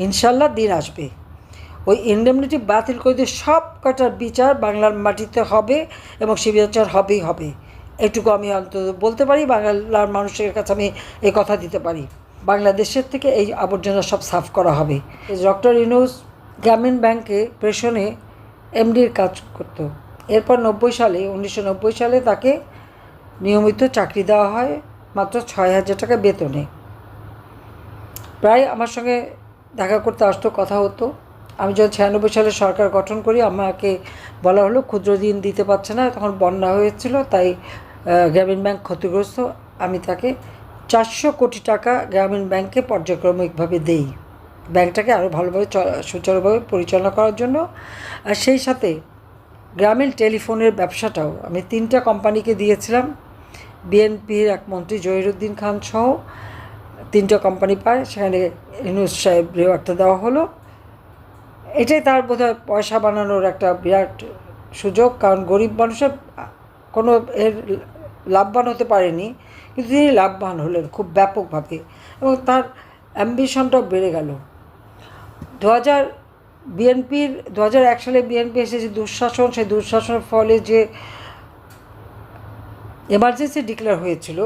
ইনশাল্লাহ দিন আসবে, ওই ইনডেমনিটি বাতিল করে দিয়ে সব কটার বিচার বাংলার মাটিতে হবে এবং সে বিচার হবেই হবে। এটুকু আমি অন্তত বলতে পারি, বাংলার মানুষের কাছে আমি এই কথা দিতে পারি। বাংলাদেশের থেকে এই আবর্জনা সব সাফ করা হবে। ডক্টর ইউনূস গ্রামীণ ব্যাংকে প্রেষণে এমডির কাজ করত। এরপর 1990 সালে তাকে নিয়মিত চাকরি দেওয়া হয় মাত্র 6,000 টাকা বেতনে। প্রায় আমার সঙ্গে দেখা করতে আসতো, কথা হতো। আমি যখন 96 সালে সরকার গঠন করি, আমাকে বলা হলো ক্ষুদ্র ঋণ দিতে পারছে না, তখন বন্যা হয়েছিল, তাই গ্রামীণ ব্যাংক ক্ষতিগ্রস্ত। আমি তাকে 400 কোটি টাকা গ্রামীণ ব্যাংকে পর্যায়ক্রমিকভাবে দেই, ব্যাংকটাকে আরও ভালোভাবে সুচারুভাবে পরিচালনা করার জন্য। আর সেই সাথে গ্রামীণ টেলিফোনের ব্যবসাটাও আমি 3টা কোম্পানিকে দিয়েছিলাম। বিএনপির এক মন্ত্রী জহিরুদ্দিন খান সহ 3টা কোম্পানি পায়, সেখানে ইউনূস সাহেবরেও একটা দেওয়া হলো। এটাই তার বোধহয় পয়সা বানানোর একটা বিরাট সুযোগ, কারণ গরিব মানুষের কোনো এর লাভবান হতে পারেনি, কিন্তু তিনি লাভবান হলেন খুব ব্যাপকভাবে এবং তার অ্যাম্বিশনটাও বেড়ে গেল। 2001 সালে বিএনপি এসেছে দুঃশাসন, সেই দুঃশাসনের ফলে যে এমার্জেন্সি ডিক্লেয়ার হয়েছিল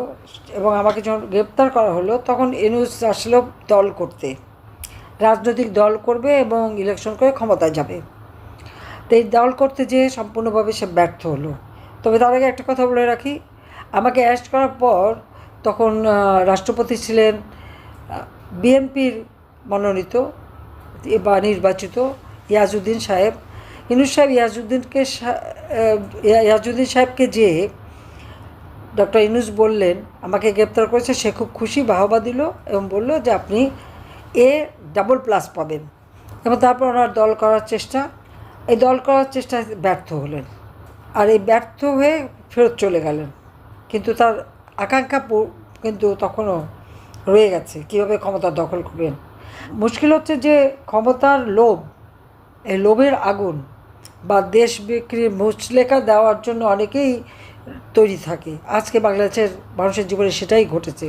এবং আমাকে যখন গ্রেপ্তার করা হলো, তখন ইউনূস আসলো দল করতে, রাজনৈতিক দল করবে এবং ইলেকশন করে ক্ষমতায় যাবে। তো এই দল করতে যেয়ে সম্পূর্ণভাবে সে ব্যর্থ হলো। তবে তার আগে একটা কথা বলে রাখি, আমাকে অ্যারেস্ট করার পর তখন রাষ্ট্রপতি ছিলেন বিএনপির মনোনীত বা নির্বাচিত ইয়াজউদ্দিন সাহেব। ইউনূস সাহেব ইয়াজউদ্দিন সাহেবকে যে ডক্টর ইউনূস বললেন আমাকে গ্রেপ্তার করেছে, সে খুব খুশি, বাহবা দিল এবং বলল যে আপনি A++ পাবেন। এবং তারপর ওনার দল করার চেষ্টা, এই দল করার চেষ্টায় ব্যর্থ হলেন, আর এই ব্যর্থ হয়ে ফেরত চলে গেলেন। কিন্তু তার আকাঙ্ক্ষা কিন্তু তখনও রয়ে গেছে, কীভাবে ক্ষমতা দখল করবেন। মুশকিল হচ্ছে যে ক্ষমতার লোভ, এই লোভের আগুন বা দেশ বিক্রির মুচলেখা দেওয়ার জন্য অনেকেই তৈরি থাকে। আজকে বাংলাদেশের মানুষের জীবনে সেটাই ঘটেছে।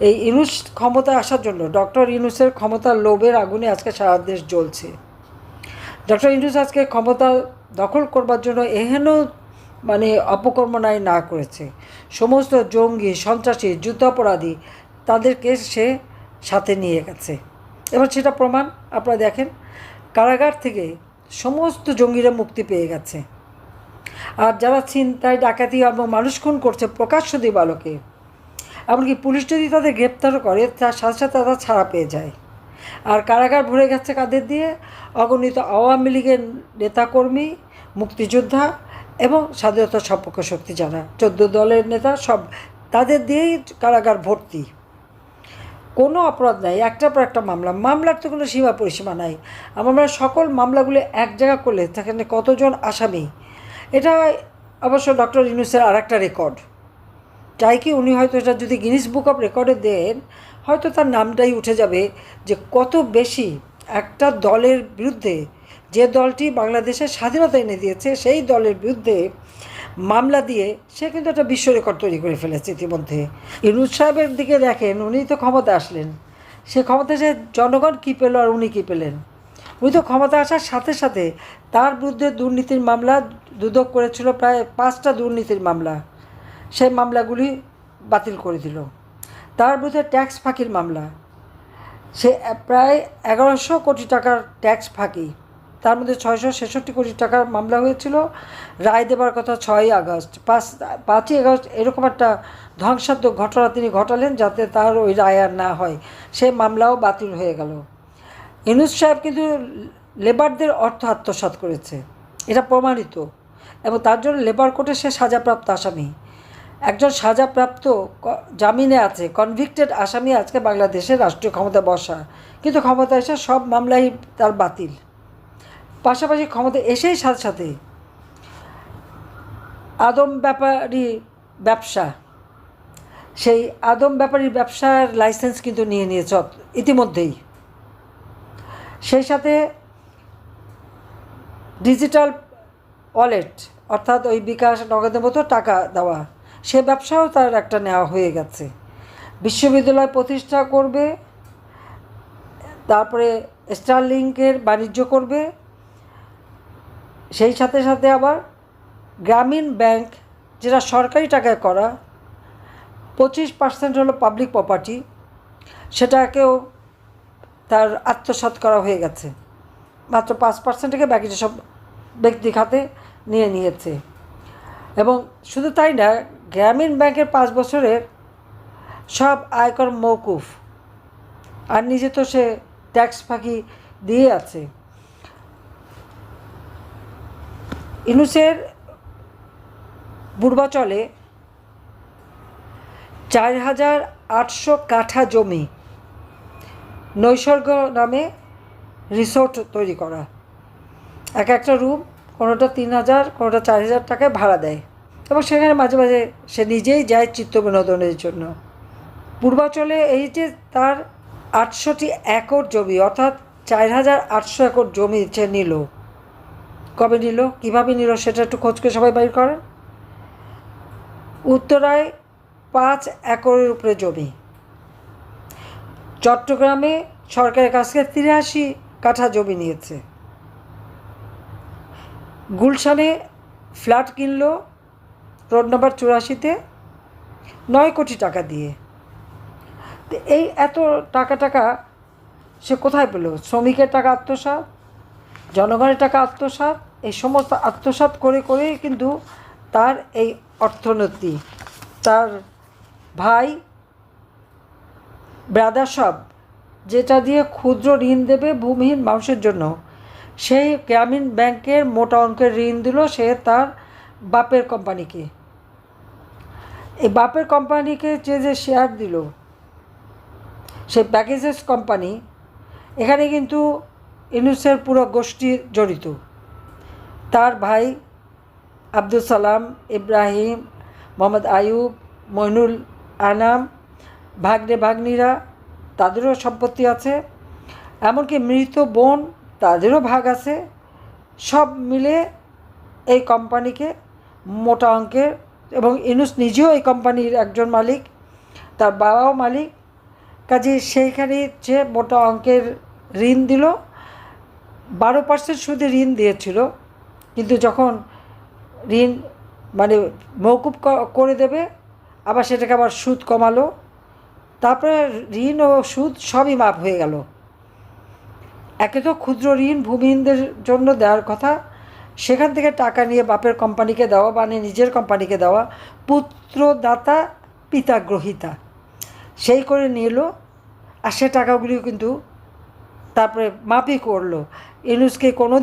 এই ইউনূস ক্ষমতায় আসার জন্য, ডক্টর ইউনূসের ক্ষমতার লোভের আগুনে আজকে সারা দেশ জ্বলছে। ডক্টর ইউনূস আজকে ক্ষমতা দখল করবার জন্য এহেন অপকর্মনাই না করেছে। সমস্ত জঙ্গি, সন্ত্রাসী, যুদ্ধাপরাধী তাদেরকে সে সাথে নিয়ে গেছে। এবার সেটা প্রমাণ আপনারা দেখেন, কারাগার থেকে সমস্ত জঙ্গিরা মুক্তি পেয়ে গেছে। আর যারা ছিনতাই, ডাকাতি এবং মানুষ খুন করছে প্রকাশ্য দিবালোকে, এমনকি পুলিশ যদি তাদের গ্রেপ্তারও করে, তার সাথে সাথে তারা ছাড়া পেয়ে যায়। আর কারাগার ভরে গেছে কাদের দিয়ে? অগণিত আওয়ামী লীগের নেতাকর্মী, মুক্তিযোদ্ধা এবং স্বাধীনতা সপক্ষ শক্তি যারা 14 দলের নেতা, সব তাদের দিয়েই কারাগার ভর্তি। কোনো অপরাধ নাই, একটার পর একটা মামলার তো কোনো সীমা পরিসীমা নাই। আমরা সকল মামলাগুলো এক জায়গা করলে সেখানে কতজন আসামি, এটা অবশ্য ডক্টর ইউনূসের আর একটা রেকর্ড। চাই কি উনি হয়তো এটা যদি গিনিস বুক অফ রেকর্ডে দেন, হয়তো তার নামটাই উঠে যাবে যে কত বেশি একটা দলের বিরুদ্ধে, যে দলটি বাংলাদেশের স্বাধীনতা এনে দিয়েছে, সেই দলের বিরুদ্ধে মামলা দিয়ে সে কিন্তু একটা বিশ্ব রেকর্ড তৈরি করে ফেলেছে ইতিমধ্যে। ইউনূস সাহেবের দিকে দেখেন, উনি তো ক্ষমতা আসলেন, সে ক্ষমতা সে জনগণ কী পেল আর উনি কী পেলেন? উনি তো ক্ষমতা আসার সাথে সাথে তার বিরুদ্ধে দুর্নীতির মামলা দুদক করেছিল, প্রায় 5টা দুর্নীতির মামলা, সেই মামলাগুলি বাতিল করে দিল। তার বিরুদ্ধে ট্যাক্স ফাঁকির মামলা, সে প্রায় 1100 কোটি টাকার ট্যাক্স ফাঁকি, তার মধ্যে 666 কোটি টাকার মামলা হয়েছিল। রায় দেবার কথা 6ই আগস্ট, 5ই আগস্ট এরকম একটা ধ্বংসাত্মক ঘটনা তিনি ঘটালেন যাতে তার ওই রায় আর না হয়, সে মামলাও বাতিল হয়ে গেল। ইউনূস সাহেব কিন্তু লেবারদের অর্থ আত্মসাৎ করেছে, এটা প্রমাণিত, এবং তার জন্য লেবার কোর্টে সে সাজাপ্রাপ্ত আসামি। একজন সাজাপ্রাপ্ত জামিনে আছে কনভিক্টেড আসামি আজকে বাংলাদেশের রাষ্ট্রীয় ক্ষমতায় বসা, কিন্তু ক্ষমতা এসে সব মামলাই তার বাতিল। পাশাপাশি ক্ষমতা এসেই সাথে সাথে আদম ব্যাপারী ব্যবসা, সেই আদম ব্যাপারীর ব্যবসার লাইসেন্স কিন্তু নিয়ে নিয়েছে ইতিমধ্যেই। সেই সাথে ডিজিটাল ওয়ালেট, অর্থাৎ ওই বিকাশ নগদের মতো টাকা দেওয়া, সে ব্যবসাও তার একটা নেওয়া হয়ে গেছে। বিশ্ববিদ্যালয় প্রতিষ্ঠা করবে, তারপরে স্টারলিংকের বাণিজ্য করবে। সেই সাথে সাথে আবার গ্রামীণ ব্যাংক, যেটা সরকারি টাকায় করা, 25% হলো পাবলিক প্রপার্টি, সেটাকেও তার আত্মসাৎ করা হয়ে গেছে। মাত্র 5%, বাকিটা সব ব্যক্তি খাতে নিয়ে নিয়েছে। এবং শুধু তাই না, গ্রামীণ ব্যাংকের 5 বছরের সব আয়কর মওকুফ, আর নিজে তো সে ট্যাক্স ফাঁকি দিয়ে আছে। ইউনূসের পূর্বাচলে 4800 কাঠা জমি নৈসর্গ নামে রিসোর্ট তৈরি করা। একটা রুম কোনোটা 3000, কোনোটা 4000 টাকায় ভাড়া দেয়, এবং সেখানে মাঝে মাঝে সে নিজেই যায় চিত্ত বিনোদনের জন্য। পূর্বাচলে এই যে তার 800টি একর জমি, অর্থাৎ 4800 একর জমি সে নিল। কবে নিল, কীভাবে নিল, সেটা একটু খোঁজ করে সবাই বাইর করেন। উত্তরায় 5 একরের উপরে জমি। চট্টগ্রামে সরকারের কাছ থেকে 83 কাঠা জমি নিয়েছে। গুলশানে ফ্ল্যাট কিনল রোড নম্বর 84-তে 9 কোটি টাকা দিয়ে। এই এত টাকা সে কোথায় পেল? শ্রমিকের টাকা আত্মসাৎ, জনগণের টাকা আত্মসাৎ, এই সমস্ত আত্মসাৎ করে করেই কিন্তু তার এই অর্থনীতি। তার ভাই ব্রাদার সব, যেটা দিয়ে ক্ষুদ্র ঋণ দেবে ভূমিহীন মানুষের জন্য, সেই গ্রামীণ ব্যাংকের মোটা অঙ্কের ঋণ দিল সে তার বাপের কোম্পানিকে। এই বাপের কোম্পানিকে যে শেয়ার দিল, সেই প্যাকেজেস কোম্পানি, এখানে কিন্তু ইউনূসের পুরো গোষ্ঠী জড়িত। তার ভাই আব্দুল সালাম, ইব্রাহিম, মোহাম্মদ আয়ুব, মইনুল আনাম, ভাগ্নে ভাগ্নিরা, তাদেরও সম্পত্তি আছে। এমনকি মৃত বোন, তাদেরও ভাগ আছে। সব মিলে এই কোম্পানিকে মোটা অঙ্কের, এবং ইউনূস নিজেও এই কোম্পানির একজন মালিক, তার বাবাও মালিক। কাজে সেইখানে যে মোটা অঙ্কের ঋণ দিল, 12% সুদে ঋণ দিয়েছিল, কিন্তু যখন ঋণ মানে মওকুফ করে দেবে, আবার সেটাকে আবার সুদ কমালো। তারপরে ঋণ ও সুদ সবই মাপ হয়ে গেল। একে তো ক্ষুদ্র ঋণ ভূমিহীনদের জন্য দেওয়ার কথা, সেখান থেকে টাকা নিয়ে বাপের কোম্পানিকে দেওয়া, মানে নিজের কোম্পানিকে দেওয়া, পুত্রদাতা পিতা গ্রহিতা, সেই করে নিল। আর সে টাকাগুলি কিন্তু তারপরে মাপই করলো। ইউনূসকে কোনো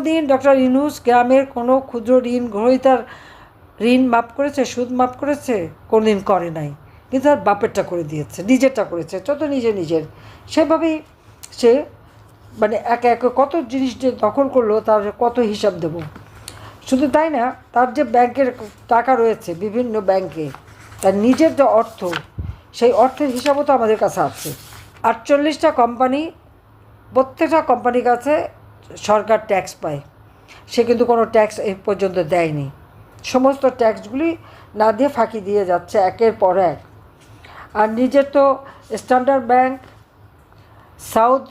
দিন ডক্টর ইউনূস গ্রামের কোনো ক্ষুদ্র ঋণ গ্রহীতার ঋণ মাপ করেছে, সুদ মাপ করেছে? কোনো দিন করে নাই। কিন্তু তার বাপেরটা করে দিয়েছে, নিজেরটা করেছে, যত নিজের। সেভাবেই সে মানে একে একে কত জিনিস যে দখল করলো, তার কত হিসাব দেব। শুধু তাই না, তার যে ব্যাংকের টাকা রয়েছে বিভিন্ন ব্যাংকে, তার নিজের যে অর্থ, সেই অর্থের হিসাবও তো আমাদের কাছে আছে। 48টা কোম্পানি, প্রত্যেকটা কোম্পানির কাছে সরকার ট্যাক্স পায়। সে কিন্তু কোনো ট্যাক্স এই পর্যন্ত দেয়নি। সমস্ত ট্যাক্সগুলি না দিয়ে ফাঁকি দিয়ে যাচ্ছে একের পর এক। আর নিজের তো Standard Bank, South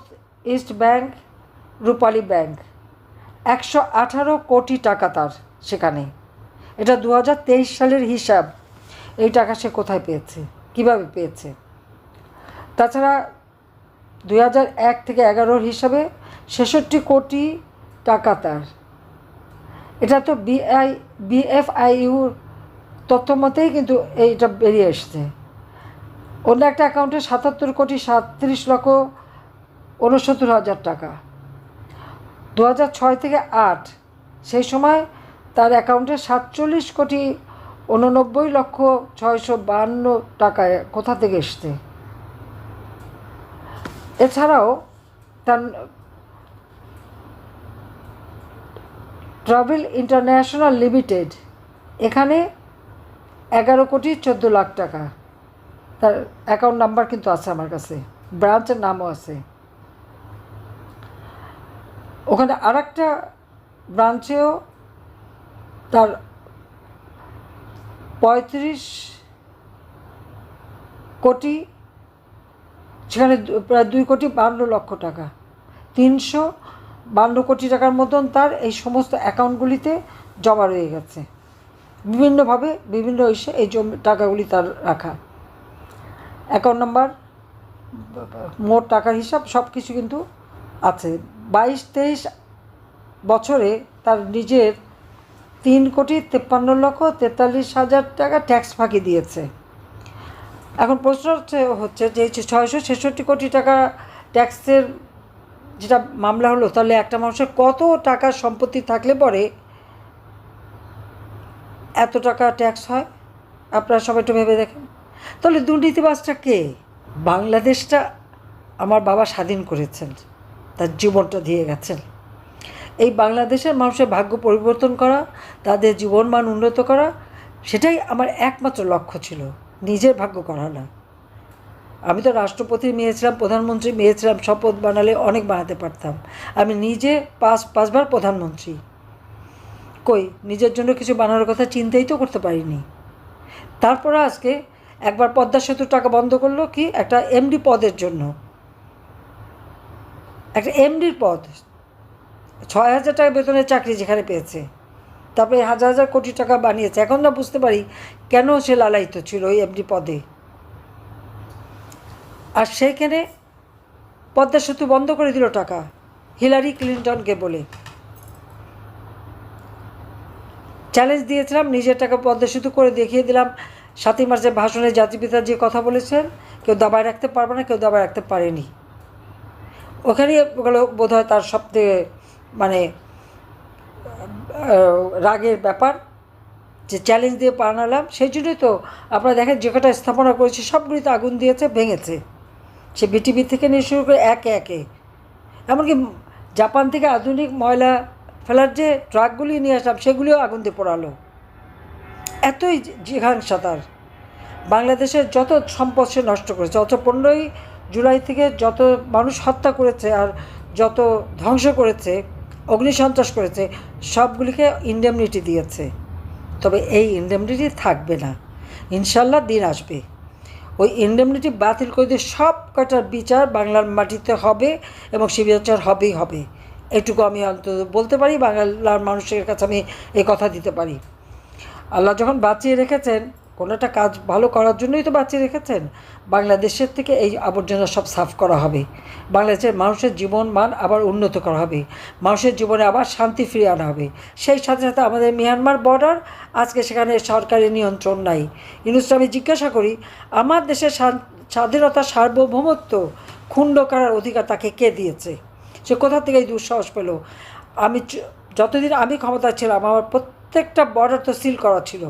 East Bank, Rupali Bank, 118 কোটি টাকা তার সেখানে। এটা 2023 সালের হিসাব। এই টাকা সে কোথায় পেয়েছে, কিভাবে পেয়েছে? তাছাড়া 2001 থেকে 11 হিসাবে 66 কোটি টাকা তার। এটা তো BFIUর তথ্য মতেই কিন্তু এইটা বেরিয়ে এসছে। অন্য একটা অ্যাকাউন্টে 77,37,69,000 টাকা। 2006 থেকে 8 সেই সময় তার অ্যাকাউন্টে 47,89,652 টাকায় কোথা থেকে এসছে। এছাড়াও তার ট্রাভেল ইন্টারন্যাশনাল লিমিটেড, এখানে 11,14,00,000 টাকা। তার অ্যাকাউন্ট নাম্বার কিন্তু আছে আমার কাছে, ব্রাঞ্চের নামও আছে। ওখানে আরেকটা ব্রাঞ্চেও তার 35,40,00,000 সেখানে প্রায় 2,52,00,000 টাকা, 352 কোটি টাকার মতন তার এই সমস্ত অ্যাকাউন্টগুলিতে জমা রয়ে গেছে। বিভিন্নভাবে বিভিন্ন ইসে এই টাকাগুলি তার রাখা, অ্যাকাউন্ট নাম্বার, মোট টাকার হিসাব সব কিছু কিন্তু আছে। 22-23 বছরে তার নিজের 3,53,43,000 টাকা ট্যাক্স ফাঁকি দিয়েছে। এখন প্রশ্ন হচ্ছে যে 666 কোটি টাকা ট্যাক্সের যেটা মামলা হলো, তাহলে একটা মানুষের কত টাকা সম্পত্তি থাকলে পরে এত টাকা ট্যাক্স হয়? আপনারা সবাই একটু ভেবে দেখেন। তাহলে দুর্নীতিবাজটা কে? বাংলাদেশটা আমার বাবা স্বাধীন করেছেন, তার জীবনটা দিয়ে গেছেন। এই বাংলাদেশের মানুষের ভাগ্য পরিবর্তন করা, তাদের জীবনমান উন্নত করা, সেটাই আমার একমাত্র লক্ষ্য ছিল, নিজের ভাগ্য করা না। আমি তো রাষ্ট্রপতির মেয়ে ছিলাম, প্রধানমন্ত্রীর মেয়ে ছিলাম, শপথ বানালে অনেক বানাতে পারতাম। আমি নিজে পাঁচবার প্রধানমন্ত্রী, কই নিজের জন্য কিছু বানানোর কথা চিন্তাই তো করতে পারিনি। তারপরে আজকে একবার পদ্মা সেতুর টাকা বন্ধ করলো কি একটা এমডি পদের জন্য, একটা এমডির পদ, 6,000 টাকা বেতনের চাকরি যেখানে পেয়েছে, তারপরে হাজার হাজার কোটি টাকা বানিয়েছে। এখন না বুঝতে পারি কেন সে লালায়িত ছিল ওই এমডি পদে। আর সেইখানে পদ্মা সেতু বন্ধ করে দিল টাকা হিলারি ক্লিন্টনকে বলে। চ্যালেঞ্জ দিয়েছিলাম, নিজের টাকা পদ্মা সেতু করে দেখিয়ে দিলাম। 7ই মার্চের ভাষণে জাতিপিতা যে কথা বলেছেন, কেউ দাবায় রাখতে পারবে না, কেউ দাবায় রাখতে পারেনি। ওখানেই ওগুলো বোধ হয় তার সবথেকে মানে রাগের ব্যাপার, যে চ্যালেঞ্জ দিয়ে বানালাম। সেই জন্যই তো আপনারা দেখেন যে কটা স্থাপনা করেছে সবগুলিতে আগুন দিয়েছে, ভেঙেছে। সে বিটিভি থেকে নিয়ে শুরু করে একে একে, এমনকি জাপান থেকে আধুনিক ময়লা ফেলার যে ট্রাকগুলি নিয়ে আসলাম সেগুলিও আগুন দিয়ে পোড়ালো। এতই জিঘাংসা তার। বাংলাদেশের যত সম্পদ সে নষ্ট করেছে, অথচ 15ই জুলাই থেকে যত মানুষ হত্যা করেছে আর যত ধ্বংস করেছে, অগ্নিসন্ত্রাস করেছে, সবগুলিকে ইন্ডেমনিটি দিয়েছে। তবে এই ইন্ডেমনিটি থাকবে না, ইনশাল্লাহ দিন আসবে। ওই ইন্ডেমনিটি বাতিল করে দিয়ে সব কটার বিচার বাংলার মাটিতে হবে এবং সে বিচার হবেই হবে। এটুকু আমি অন্তত বলতে পারি, বাংলার মানুষের কাছে আমি এই কথা দিতে পারি। আল্লাহ যখন বাঁচিয়ে রেখেছেন, কোনো একটা কাজ ভালো করার জন্যই তো বাঁচিয়ে রেখেছেন। বাংলাদেশের থেকে এই আবর্জনা সব সাফ করা হবে, বাংলাদেশের মানুষের জীবন মান আবার উন্নত করা হবে, মানুষের জীবনে আবার শান্তি ফিরিয়ে আনা হবে। সেই সাথে সাথে আমাদের মিয়ানমার বর্ডার, আজকে সেখানে সরকারি নিয়ন্ত্রণ নাই। ইউনুসকে আমি জিজ্ঞাসা করি, আমার দেশের স্বাধীনতা সার্বভৌমত্ব ক্ষুণ্ণ করার অধিকার তাকে কে দিয়েছে? সে কোথা থেকে এই দুঃসাহস পেল? যতদিন আমি ক্ষমতা ছিলাম, আমার প্রত্যেকটা বর্ডার তো সিল করা ছিল,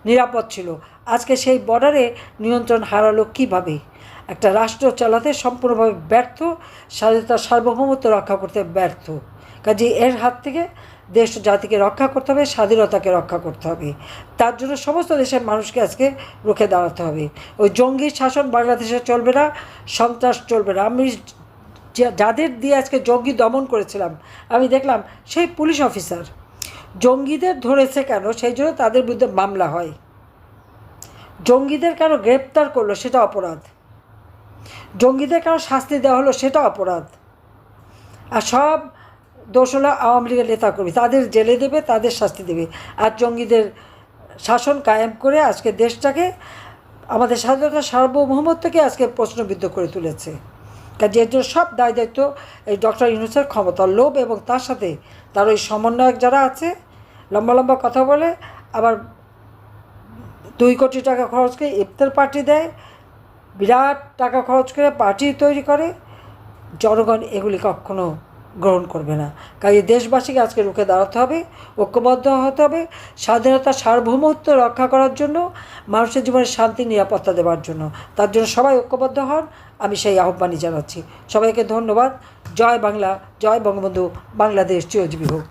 নিরাপদ ছিল। আজকে সেই বর্ডারে নিয়ন্ত্রণ হারালো কীভাবে? একটা রাষ্ট্র চালাতে সম্পূর্ণভাবে ব্যর্থ, স্বাধীনতার সার্বভৌমত্ব রক্ষা করতে ব্যর্থ। কাজে এর হাত থেকে দেশ জাতিকে রক্ষা করতে হবে, স্বাধীনতাকে রক্ষা করতে হবে। তার জন্য সমস্ত দেশের মানুষকে আজকে রুখে দাঁড়াতে হবে। ওই জঙ্গি শাসন বাংলাদেশে চলবে না, সন্ত্রাস চলবে না। আমি যাদের দিয়ে আজকে জঙ্গি দমন করেছিলাম, আমি দেখলাম সেই পুলিশ অফিসার জঙ্গিদের ধরেছে কেন, সেই জন্য তাদের বিরুদ্ধে মামলা হয়। জঙ্গিদের কেন গ্রেপ্তার করলো সেটা অপরাধ, জঙ্গিদের কেন শাস্তি দেওয়া হলো সেটা অপরাধ। আর সব দোষ হলো আওয়ামী লীগের নেতাকর্মী, তাদের জেলে দেবে, তাদের শাস্তি দেবে। আর জঙ্গিদের শাসন কায়েম করে আজকে দেশটাকে, আমাদের স্বাধীনতা সার্বভৌমত্বকে আজকে প্রশ্নবিদ্ধ করে তুলেছে। কাজে এর জন্য সব দায় দায়িত্ব এই ডক্টর ইউনূসের ক্ষমতার লোভ এবং তার সাথে তার ওই সমন্বয়ক যারা আছে, লম্বা লম্বা কথা বলে, আবার 2 কোটি টাকা খরচ করে ইফতার পার্টি দেয়, বিরাট টাকা খরচ করে পার্টি তৈরি করে। জনগণ এগুলি কখনো গ্রহণ করবে না। কাজে দেশবাসীকে আজকে রুখে দাঁড়াতে হবে, ঐক্যবদ্ধ হতে হবে, স্বাধীনতা সার্বভৌমত্ব রক্ষা করার জন্য, মানুষের জীবনে শান্তি নিরাপত্তা দেওয়ার জন্য। তার জন্য সবাই ঐক্যবদ্ধ হন, আমি সেই আহ্বানই জানাচ্ছি। সবাইকে ধন্যবাদ। জয় বাংলা, জয় বঙ্গবন্ধু, বাংলাদেশ চিরজীবী হোক।